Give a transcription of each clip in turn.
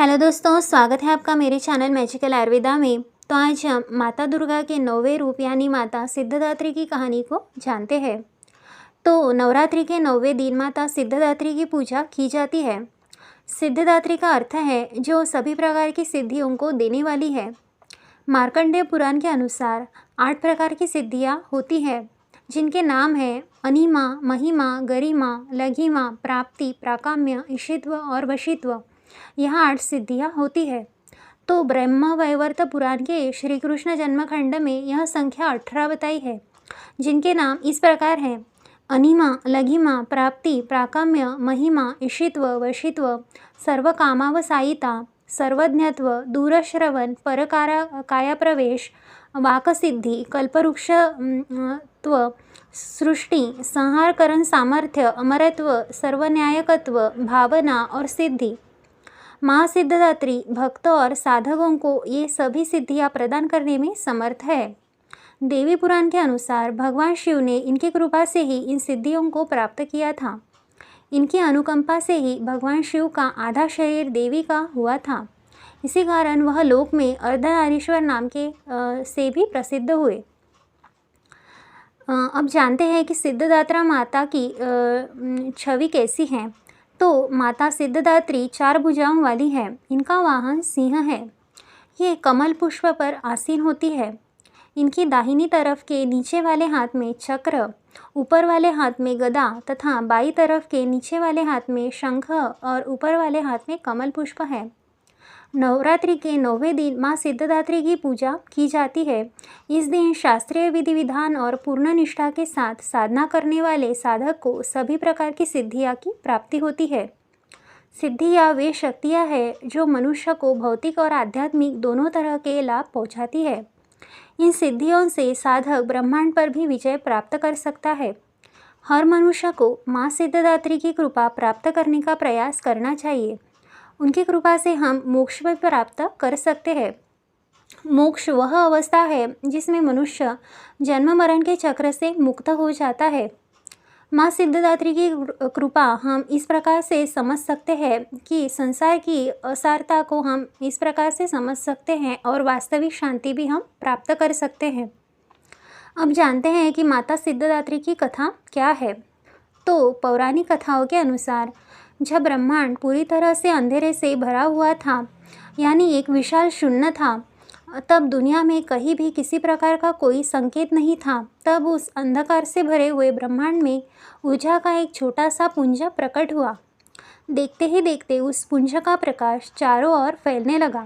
Hello दोस्तों, स्वागत है आपका मेरे चैनल मैजिकल आयुर्वेदा में। तो आज हम माता दुर्गा के 9वें रूप यानी माता सिद्धिदात्री की कहानी को जानते हैं। तो नवरात्रि के 9वें दिन माता सिद्धिदात्री की पूजा की जाती है। सिद्धिदात्री का अर्थ है जो सभी प्रकार की सिद्धियों को देने वाली है। मार्कंडेय पुराण के अनुसार 8 प्रकार की सिद्धियाँ होती हैं, जिनके नाम हैं अनिमा, महिमा, गरिमा, लघिमा, प्राप्ति, प्राकाम्य, ईशित्व और वशित्व। यहाँ 8 सिद्धियाँ होती है। तो ब्रह्म वैवर्त पुराण के श्री कृष्ण जन्मखंड में यह संख्या 18 बताई है, जिनके नाम इस प्रकार हैं अनिमा, लघिमा, प्राप्ति, प्राकाम्य, महिमा, ईशित्व, वशित्व, सर्वकामावसायिता, सर्वज्ञत्व, दूरश्रवण, परकारा कायाप्रवेश, वाकसिद्धि, कल्पवृक्षत्व, सृष्टि, संहारकरण सामर्थ्य, अमरत्व, सर्वन्यायकत्व, भावना और सिद्धि। माँ सिद्धिदात्री भक्त और साधकों को ये सभी सिद्धियाँ प्रदान करने में समर्थ है। देवी पुराण के अनुसार भगवान शिव ने इनकी कृपा से ही इन सिद्धियों को प्राप्त किया था। इनकी अनुकंपा से ही भगवान शिव का आधा शरीर देवी का हुआ था। इसी कारण वह लोक में अर्धनारीश्वर नाम के से भी प्रसिद्ध हुए। अब जानते हैं कि सिद्धिदात्रा माता की छवि कैसी है। तो माता सिद्धिदात्री 4 भुजाओं वाली है। इनका वाहन सिंह है। ये कमल पुष्प पर आसीन होती है। इनकी दाहिनी तरफ के नीचे वाले हाथ में चक्र, ऊपर वाले हाथ में गदा तथा बाईं तरफ के नीचे वाले हाथ में शंख और ऊपर वाले हाथ में कमल पुष्प है। नवरात्रि के 9वें दिन माँ सिद्धिदात्री की पूजा की जाती है। इस दिन शास्त्रीय विधि विधान और पूर्ण निष्ठा के साथ साधना करने वाले साधक को सभी प्रकार की सिद्धियाँ की प्राप्ति होती है। सिद्धियाँ वे शक्तियाँ हैं जो मनुष्य को भौतिक और आध्यात्मिक दोनों तरह के लाभ पहुँचाती है। इन सिद्धियों से साधक ब्रह्मांड पर भी विजय प्राप्त कर सकता है। हर मनुष्य को माँ सिद्धिदात्री की कृपा प्राप्त करने का प्रयास करना चाहिए। उनकी कृपा से हम मोक्ष भी प्राप्त कर सकते हैं। मोक्ष वह अवस्था है जिसमें मनुष्य जन्म मरण के चक्र से मुक्त हो जाता है। माँ सिद्धिदात्री की कृपा हम इस प्रकार से समझ सकते हैं कि संसार की असारता को हम इस प्रकार से समझ सकते हैं और वास्तविक शांति भी हम प्राप्त कर सकते हैं। अब जानते हैं कि माता सिद्धिदात्री की कथा क्या है। तो पौराणिक कथाओं के अनुसार जब ब्रह्मांड पूरी तरह से अंधेरे से भरा हुआ था, यानी एक विशाल शून्य था, तब दुनिया में कहीं भी किसी प्रकार का कोई संकेत नहीं था। तब उस अंधकार से भरे हुए ब्रह्मांड में ऊर्जा का एक छोटा सा पुंज प्रकट हुआ। देखते ही देखते उस पुंज का प्रकाश चारों ओर फैलने लगा।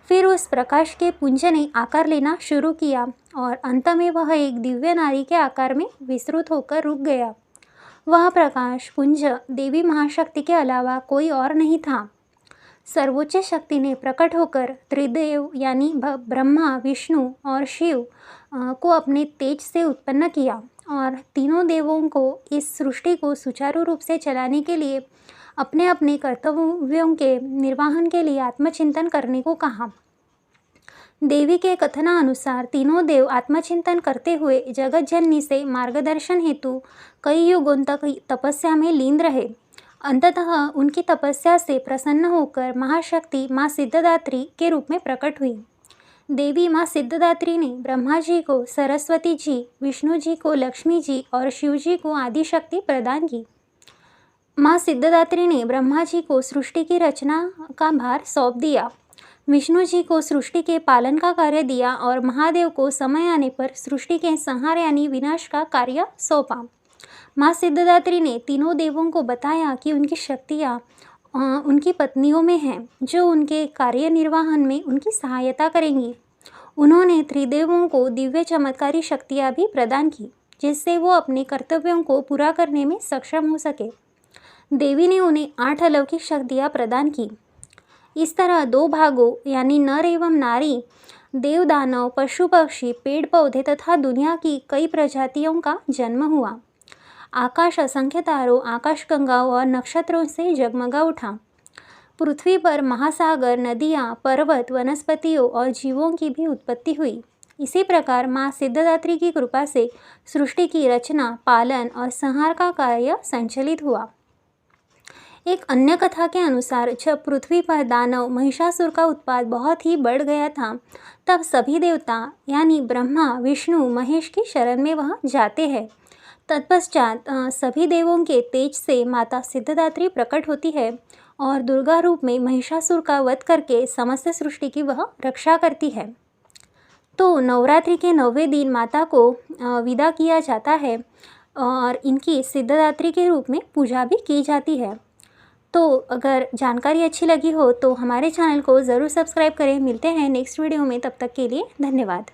फिर उस प्रकाश के पुंज ने आकार लेना शुरू किया और अंत में वह एक दिव्य नारी के आकार में विस्तृत होकर रुक गया। वह प्रकाश पुंज देवी महाशक्ति के अलावा कोई और नहीं था। सर्वोच्च शक्ति ने प्रकट होकर त्रिदेव यानी ब्रह्मा, विष्णु और शिव को अपने तेज से उत्पन्न किया और तीनों देवों को इस सृष्टि को सुचारू रूप से चलाने के लिए अपने अपने कर्तव्यों के निर्वहन के लिए आत्मचिंतन करने को कहा। देवी के कथनानुसार तीनों देव आत्मचिंतन करते हुए जगत जननी से मार्गदर्शन हेतु कई युगों तक तपस्या में लीन रहे। अंततः उनकी तपस्या से प्रसन्न होकर महाशक्ति माँ सिद्धिदात्री के रूप में प्रकट हुई। देवी माँ सिद्धिदात्री ने ब्रह्मा जी को सरस्वती जी, विष्णु जी को लक्ष्मी जी और शिव जी को आदिशक्ति प्रदान की। माँ सिद्धिदात्री ने ब्रह्मा जी को सृष्टि की रचना का भार सौंप दिया, विष्णु जी को सृष्टि के पालन का कार्य दिया और महादेव को समय आने पर सृष्टि के संहार यानी विनाश का कार्य सौंपा। माँ सिद्धिदात्री ने तीनों देवों को बताया कि उनकी शक्तियाँ उनकी पत्नियों में हैं, जो उनके कार्य निर्वहन में उनकी सहायता करेंगी। उन्होंने त्रिदेवों को दिव्य चमत्कारी शक्तियाँ भी प्रदान की, जिससे वो अपने कर्तव्यों को पूरा करने में सक्षम हो सके। देवी ने उन्हें 8 अलौकिक शक्तियाँ प्रदान की। इस तरह 2 भागों यानी नर एवं नारी, देव दानव, पशु पक्षी, पेड़ पौधे तथा दुनिया की कई प्रजातियों का जन्म हुआ। आकाश असंख्य तारों, आकाशगंगाओं और नक्षत्रों से जगमगा उठा। पृथ्वी पर महासागर, नदियाँ, पर्वत, वनस्पतियों और जीवों की भी उत्पत्ति हुई। इसी प्रकार माँ सिद्धिदात्री की कृपा से सृष्टि की रचना, पालन और संहार का कार्य संचालित हुआ। एक अन्य कथा के अनुसार जब पृथ्वी पर दानव महिषासुर का उत्पात बहुत ही बढ़ गया था, तब सभी देवता यानी ब्रह्मा, विष्णु, महेश की शरण में वह जाते हैं। तत्पश्चात सभी देवों के तेज से माता सिद्धदात्री प्रकट होती है और दुर्गा रूप में महिषासुर का वध करके समस्त सृष्टि की वह रक्षा करती है। तो नवरात्रि के 9वें दिन माता को विदा किया जाता है और इनकी सिद्धदात्री के रूप में पूजा भी की जाती है। तो अगर जानकारी अच्छी लगी हो तो हमारे चैनल को ज़रूर सब्सक्राइब करें। मिलते हैं नेक्स्ट वीडियो में, तब तक के लिए धन्यवाद।